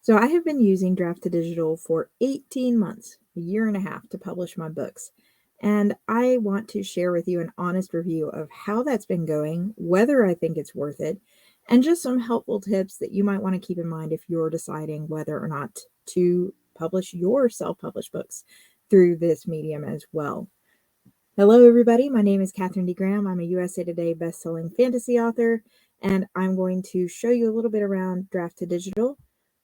So I have been using Draft2Digital for 18 months, a year and a half, to publish my books. And I want to share with you an honest review of how that's been going, whether I think it's worth it, and just some helpful tips that you might want to keep in mind if you're deciding whether or not to publish your self-published books through this medium as well. Hello, everybody. My name is Katherine D. Graham. I'm a USA Today best-selling fantasy author, and I'm going to show you a little bit around Draft2Digital.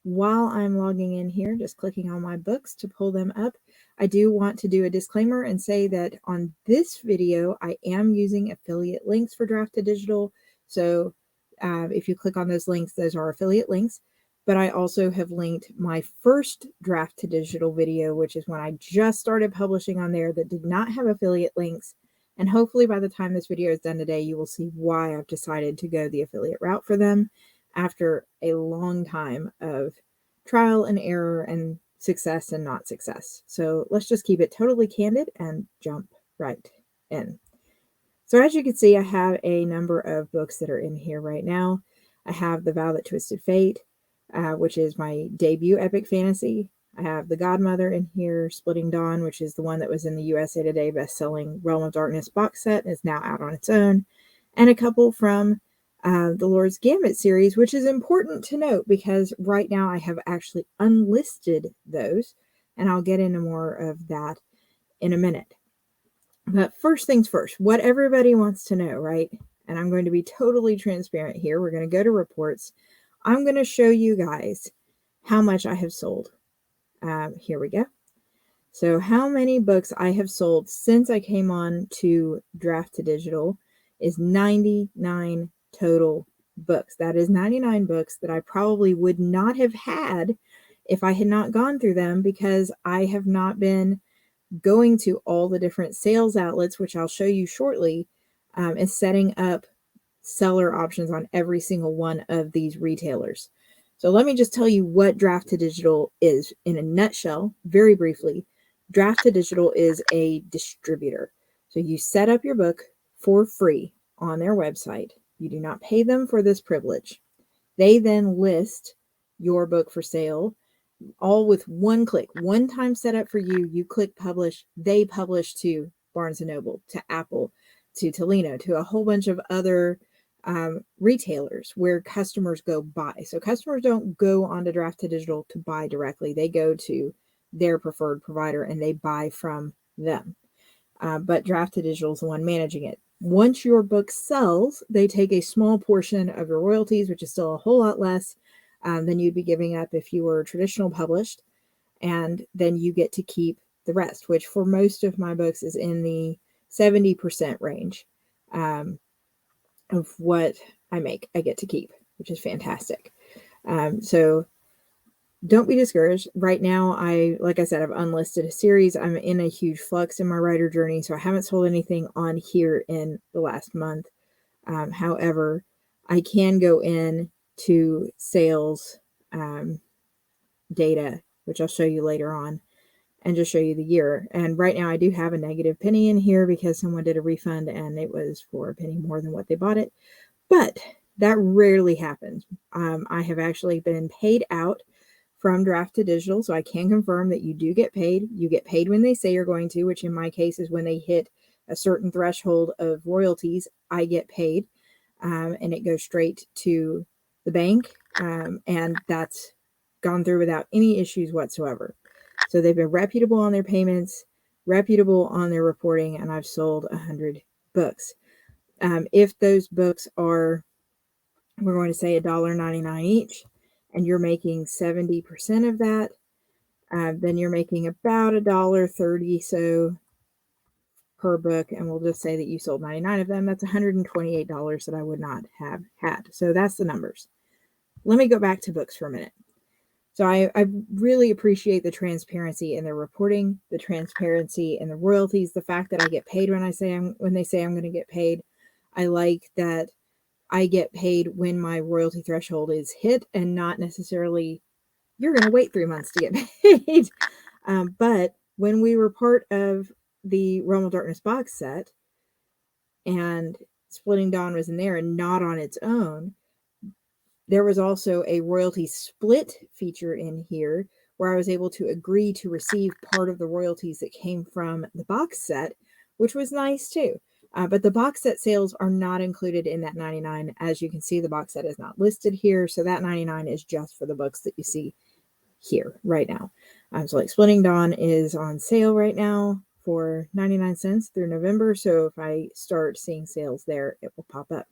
While I'm logging in here, just clicking on my books to pull them up, I do want to do a disclaimer and say that on this video, I am using affiliate links for Draft2Digital. So if you click on those links, those are affiliate links. But I also have linked my first Draft2Digital video, which is when I just started publishing on there, that did not have affiliate links. And hopefully by the time this video is done today, you will see why I've decided to go the affiliate route for them after a long time of trial and error and success and not success. So let's just keep it totally candid and jump right in. So as you can see, I have a number of books that are in here right now. I have The Vow That Twisted Fate, which is my debut epic fantasy. I have The Godmother in here, Splitting Dawn, which is the one that was in the USA Today best-selling Realm of Darkness box set and is now out on its own, and a couple from the Lord's Gambit series, which is important to note because right now I have actually unlisted those, and I'll get into more of that in a minute. But first things first, what everybody wants to know, right? And I'm going to be totally transparent here. We're going to go to reports. I'm going to show you guys how much I have sold. Here we go. So how many books I have sold since I came on to Draft2Digital is 99 total books. That is 99 books that I probably would not have had if I had not gone through them, because I have not been going to all the different sales outlets, which I'll show you shortly, and setting up seller options on every single one of these retailers. So let me just tell you what Draft2Digital is in a nutshell, very briefly. Draft2Digital is a distributor. So you set up your book for free on their website. You do not pay them for this privilege. They then list your book for sale, all with one click, one time setup for you. You click publish, they publish to Barnes & Noble, to Apple, to Tolino, to a whole bunch of other retailers where customers go buy. So customers don't go onto Draft2Digital to buy directly. They go to their preferred provider and they buy from them. But Draft2Digital is the one managing it. Once your book sells, they take a small portion of your royalties, which is still a whole lot less than you'd be giving up if you were traditional published. And then you get to keep the rest, which for most of my books is in the 70% range of what I make. I get to keep, which is fantastic. So don't be discouraged. Right now, like I said, I've unlisted a series. I'm in a huge flux in my writer journey, so I haven't sold anything on here in the last month. However, I can go in to sales data, which I'll show you later on, and just show you the year. And right now I do have a negative penny in here because someone did a refund and it was for a penny more than what they bought it. But that rarely happens. I have actually been paid out from Draft2Digital, so I can confirm that you do get paid. You get paid when they say you're going to, which in my case is when they hit a certain threshold of royalties, I get paid, and it goes straight to the bank, and that's gone through without any issues whatsoever. So they've been reputable on their payments, reputable on their reporting, and I've sold 100 books. If those books are, we're going to say $1.99 each, and you're making 70% of that, then you're making about $1.30 so per book, and we'll just say that you sold 99 of them. That's $128 that I would not have had. So that's the numbers. Let me go back to books for a minute. So I really appreciate the transparency in the reporting, the transparency in the royalties, the fact that I get paid when they say I'm going to get paid. I like that I get paid when my royalty threshold is hit, and not necessarily you're going to wait 3 months to get paid. But when we were part of the Realm of Darkness box set and Splitting Dawn was in there and not on its own, There was also a royalty split feature in here where I was able to agree to receive part of the royalties that came from the box set, which was nice too. But the box set sales are not included in that $99. As you can see, the box set is not listed here. So that $99 is just for the books that you see here right now. So like Splitting Dawn is on sale right now for 99 cents through November. So if I start seeing sales there, it will pop up.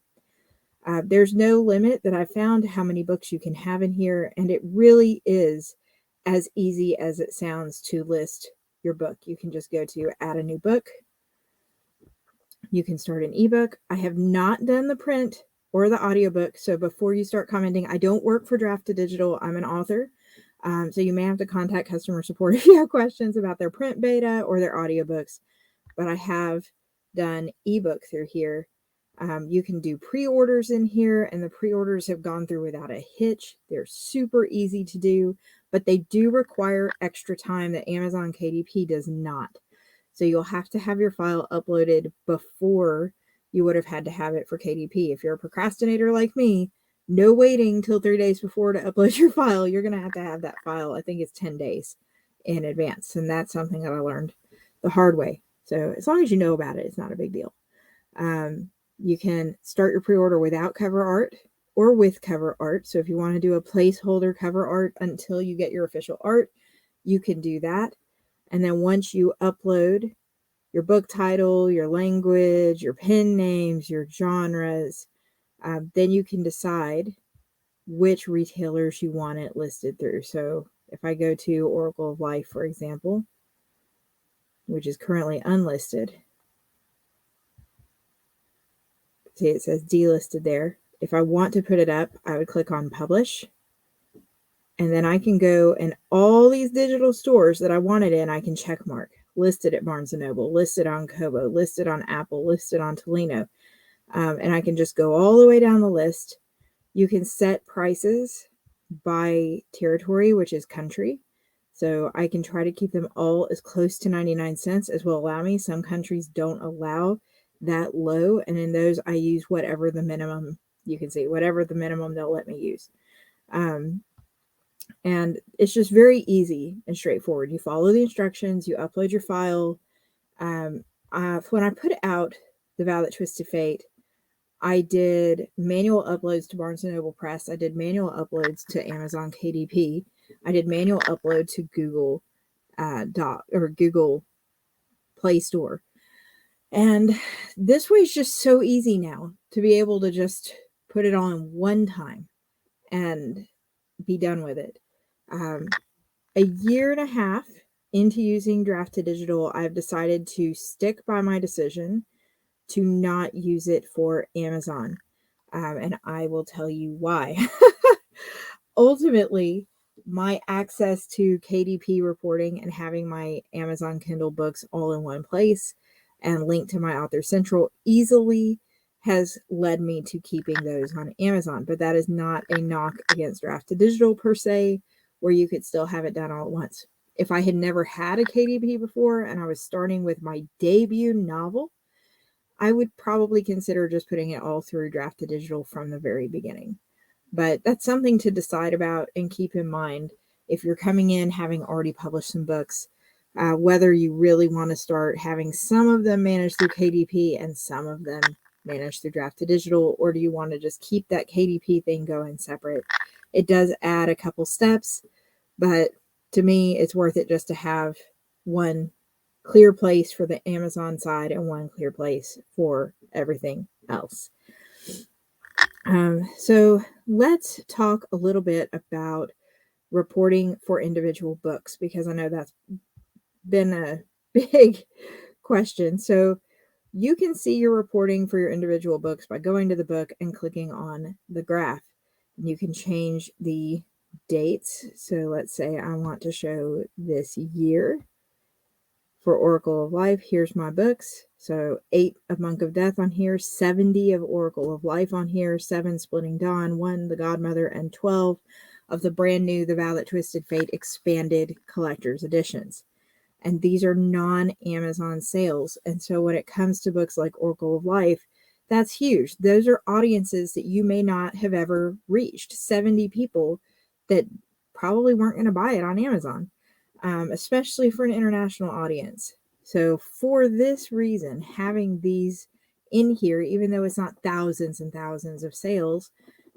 There's no limit that I found how many books you can have in here, and it really is as easy as it sounds to list your book. You can just go to add a new book. You can start an ebook. I have not done the print or the audiobook, so before you start commenting, I don't work for Draft2Digital. I'm an author, so you may have to contact customer support if you have questions about their print beta or their audiobooks, but I have done ebook through here. You can do pre-orders in here, and the pre-orders have gone through without a hitch. They're super easy to do, but they do require extra time that Amazon KDP does not. So you'll have to have your file uploaded before you would have had to have it for KDP. If you're a procrastinator like me, no waiting till 3 days before to upload your file. You're going to have that file, I think it's 10 days in advance. And that's something that I learned the hard way. So as long as you know about it, it's not a big deal. You can start your pre-order without cover art or with cover art. So if you want to do a placeholder cover art until you get your official art, you can do that. And then once you upload your book title, your language, your pen names, your genres, then you can decide which retailers you want it listed through. So if I go to Oracle of Life, for example, which is currently unlisted, see, it says delisted there. If I want to put it up, I would click on publish. And then I can go and all these digital stores that I wanted in, I can check mark. Listed at Barnes & Noble, listed on Kobo, listed on Apple, listed on Tolino. And I can just go all the way down the list. You can set prices by territory, which is country. So I can try to keep them all as close to 99 cents as will allow me. Some countries don't allow that low, and in those I use whatever the minimum, you can see whatever the minimum they'll let me use. And it's just very easy and straightforward. You follow the instructions, you upload your file. When I put out The Vow That Twisted Fate, I did manual uploads to Barnes & Noble Press. I did manual uploads to Amazon KDP. I did manual upload to Google Google Play Store. And this way is just so easy now to be able to just put it on one time and be done with it. A year and a half into using Draft2Digital, I've decided to stick by my decision to not use it for Amazon. And I will tell you why. Ultimately, my access to KDP reporting and having my Amazon Kindle books all in one place and linked to my Author Central easily has led me to keeping those on Amazon. But that is not a knock against Draft2Digital per se, where you could still have it done all at once. If I had never had a KDP before and I was starting with my debut novel, I would probably consider just putting it all through Draft2Digital from the very beginning. But that's something to decide about and keep in mind if you're coming in having already published some books, whether you really want to start having some of them managed through KDP and some of them managed through Draft2Digital, or do you want to just keep that KDP thing going separate? It does add a couple steps, but to me, it's worth it just to have one clear place for the Amazon side and one clear place for everything else. So let's talk a little bit about reporting for individual books, because I know that's been a big question. So you can see your reporting for your individual books by going to the book and clicking on the graph. You can change the dates. So let's say I want to show this year. For Oracle of Life, here's my books. So 8 of Monk of Death on here, 70 of Oracle of Life on here, 7 Splitting Dawn, 1 The Godmother, and 12 of the brand new The Vow That Twisted Fate expanded collector's editions. And these are non-Amazon sales. And so when it comes to books like Oracle of Life, That's huge. Those are audiences that you may not have ever reached. 70 people that probably weren't going to buy it on Amazon, especially for an international audience. So for this reason, having these in here, even though it's not thousands and thousands of sales,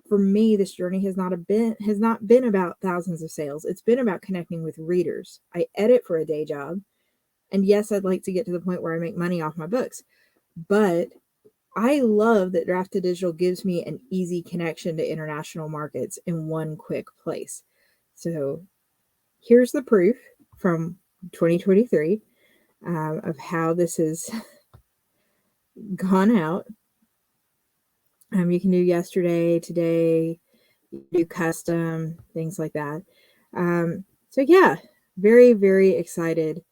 for me, this journey has not been about thousands of sales. It's been about connecting with readers. I edit for a day job, and yes, I'd like to get to the point where I make money off my books, but I love that Draft2Digital gives me an easy connection to international markets in one quick place. So here's the proof from 2023 of how this has gone out. You can do yesterday, today, do custom, things like that. So yeah, very, very excited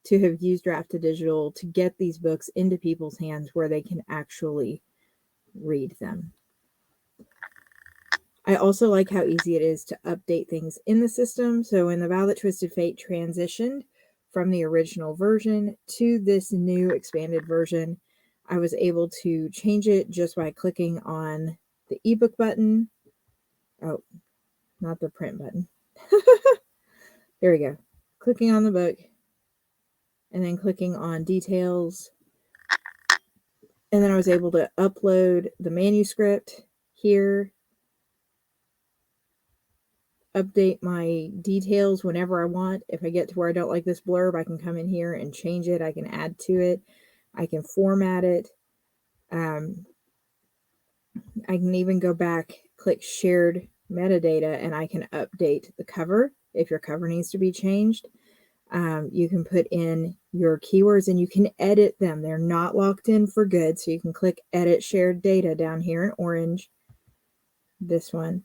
to have used Draft2Digital to get these books into people's hands where they can actually read them. I also like how easy it is to update things in the system. So when the Violet Twisted Fate transitioned from the original version to this new expanded version, I was able to change it just by clicking on the ebook button. Oh, not the print button. There we go. Clicking on the book and then clicking on details. And then I was able to upload the manuscript here, update my details whenever I want. If I get to where I don't like this blurb, I can come in here and change it. I can add to it. I can format it. I can even go back, click shared metadata, and I can update the cover if your cover needs to be changed. You can put in your keywords and you can edit them. They're not locked in for good. So you can click edit shared data down here in orange, this one,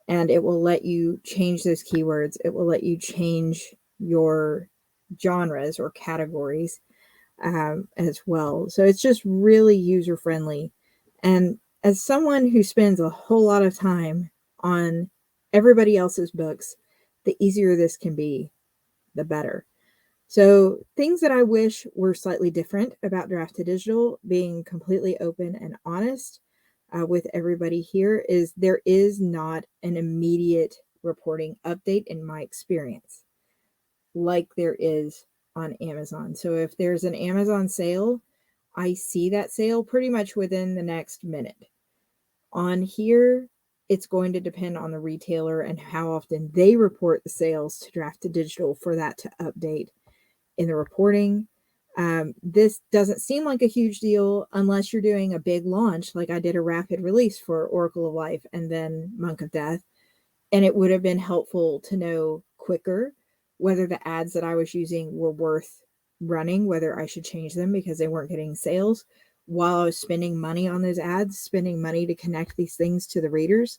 and it will let you change those keywords. It will let you change your genres or categories as well. So it's just really user friendly. And as someone who spends a whole lot of time on everybody else's books, the easier this can be, the better. So things that I wish were slightly different about Draft2Digital, being completely open and honest with everybody here, is there is not an immediate reporting update in my experience like there is on Amazon. So if there's an Amazon sale, I see that sale pretty much within the next minute. On here, it's going to depend on the retailer and how often they report the sales to Draft2Digital for that to update in the reporting. This doesn't seem like a huge deal unless you're doing a big launch, like I did a rapid release for Oracle of Life and then Monk of Death. And it would have been helpful to know quicker whether the ads that I was using were worth running, whether I should change them because they weren't getting sales while I was spending money on those ads, spending money to connect these things to the readers.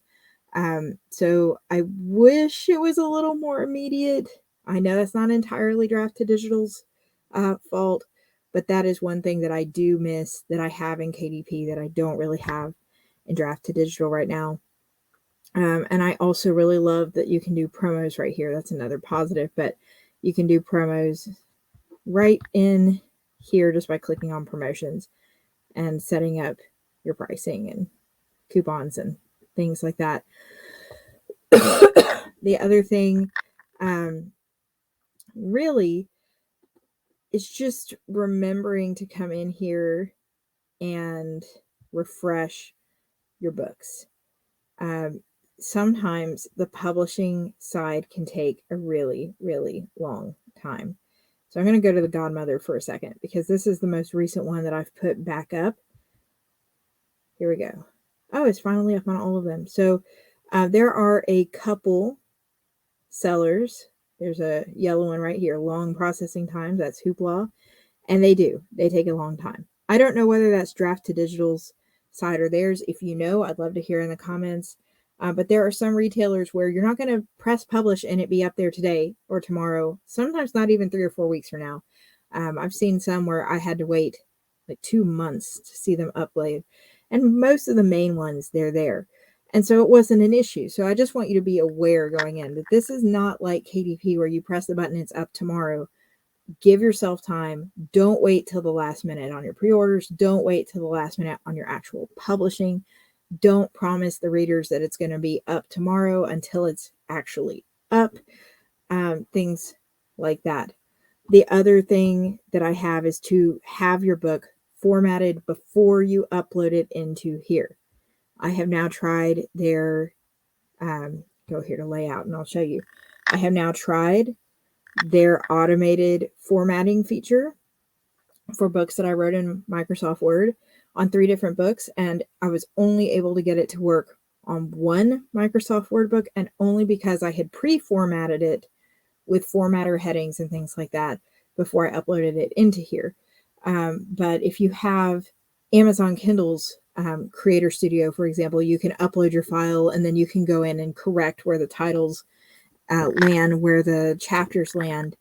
So I wish it was a little more immediate. I know that's not entirely Draft2Digital's fault, but that is one thing that I do miss that I have in KDP that I don't really have in Draft2Digital right now. And I also really love that you can do promos right here. That's another positive, but you can do promos right in here just by clicking on promotions and setting up your pricing and coupons and things like that. The other thing really is just remembering to come in here and refresh your books. Sometimes the publishing side can take a really, really long time. So I'm going to go to the Godmother for a second because this is the most recent one that I've put back up. Here we go. Oh, it's finally up on all of them. So there are a couple sellers. There's a yellow one right here, long processing times. That's Hoopla. And they take a long time. I don't know whether that's Draft2Digital's side or theirs. If you know, I'd love to hear in the comments. But there are some retailers where you're not going to press publish and it be up there today or tomorrow, sometimes not even 3 or 4 weeks from now. I've seen some where I had to wait like 2 months to see them upload. And most of the main ones, they're there. And so it wasn't an issue. So I just want you to be aware going in that this is not like KDP where you press the button, it's up tomorrow. Give yourself time. Don't wait till the last minute on your pre-orders. Don't wait till the last minute on your actual publishing. Don't promise the readers that it's going to be up tomorrow until it's actually up. Things like that. The other thing that I have is to have your book formatted before you upload it into here. I have now tried their, go here to layout and I'll show you. I have now tried their automated formatting feature for books that I wrote in Microsoft Word on 3 different books, and I was only able to get it to work on one Microsoft Word book, and only because I had pre-formatted it with formatter headings and things like that before I uploaded it into here. But if you have Amazon Kindle's Creator Studio, for example, you can upload your file and then you can go in and correct where the titles land, where the chapters land.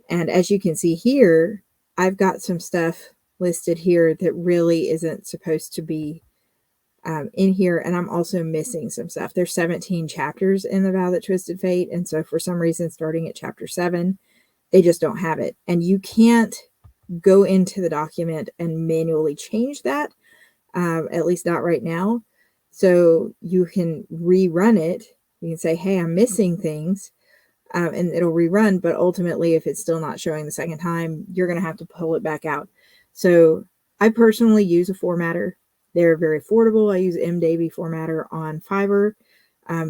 And as you can see here, I've got some stuff listed here that really isn't supposed to be in here. And I'm also missing some stuff. There's 17 chapters in The Vow That Twisted Fate. And so for some reason, starting at chapter 7, they just don't have it. And you can't go into the document and manually change that, at least not right now. So you can rerun it. You can say, hey, I'm missing things. And it'll rerun, but ultimately, if it's still not showing the second time, you're going to have to pull it back out. So I personally use a formatter. They're very affordable. I use M. Davey Formatter on Fiverr.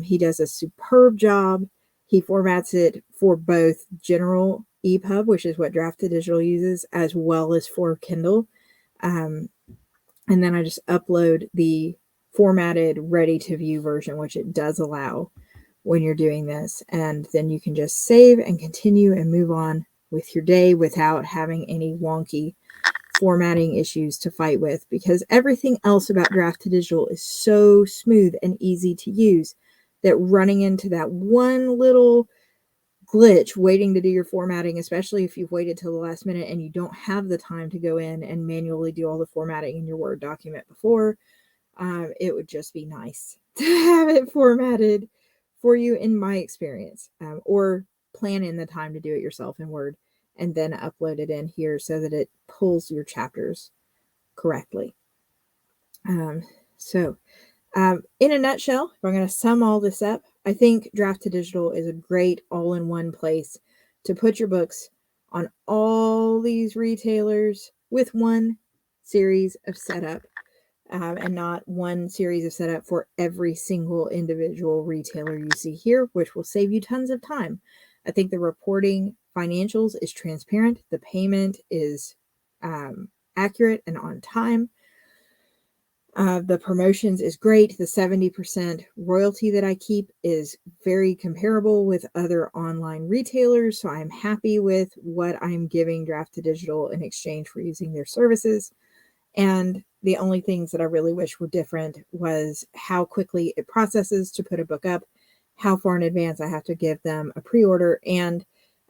He does a superb job. He formats it for both general EPUB, which is what Draft2Digital uses, as well as for Kindle. And then I just upload the formatted, ready-to-view version, which it does allow when you're doing this, and then you can just save and continue and move on with your day without having any wonky formatting issues to fight with, because everything else about Draft2Digital is so smooth and easy to use that running into that one little glitch waiting to do your formatting, especially if you've waited till the last minute and you don't have the time to go in and manually do all the formatting in your Word document before, it would just be nice to have it formatted for you, in my experience, or plan in the time to do it yourself in Word and then upload it in here so that it pulls your chapters correctly. So in a nutshell, if I'm going to sum all this up, I think Draft2Digital is a great all-in-one place to put your books on all these retailers with one series of setup. And not one series of setup for every single individual retailer you see here, which will save you tons of time. I think the reporting financials is transparent. The payment is accurate and on time. The promotions is great. The 70% royalty that I keep is very comparable with other online retailers. So I'm happy with what I'm giving Draft2Digital in exchange for using their services. And the only things that I really wish were different was how quickly it processes to put a book up, how far in advance I have to give them a pre-order, and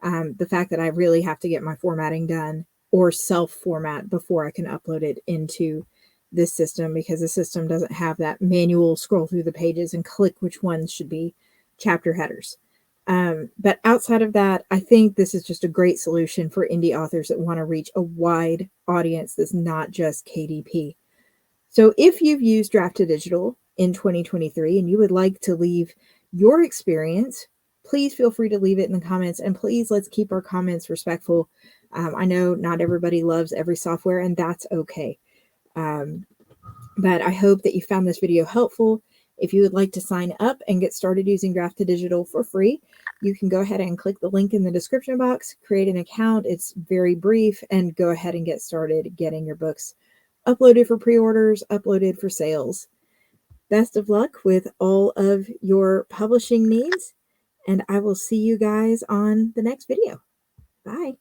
the fact that I really have to get my formatting done or self-format before I can upload it into this system, because the system doesn't have that manual scroll through the pages and click which ones should be chapter headers. But outside of that, I think this is just a great solution for indie authors that want to reach a wide audience that's not just KDP. So if you've used Draft2Digital in 2023 and you would like to leave your experience, please feel free to leave it in the comments, and please let's keep our comments respectful. I know not everybody loves every software, and that's okay. But I hope that you found this video helpful. If you would like to sign up and get started using Draft2Digital for free, you can go ahead and click the link in the description box, create an account. It's very brief, and go ahead and get started getting your books uploaded for pre-orders, uploaded for sales. Best of luck with all of your publishing needs, and I will see you guys on the next video. Bye.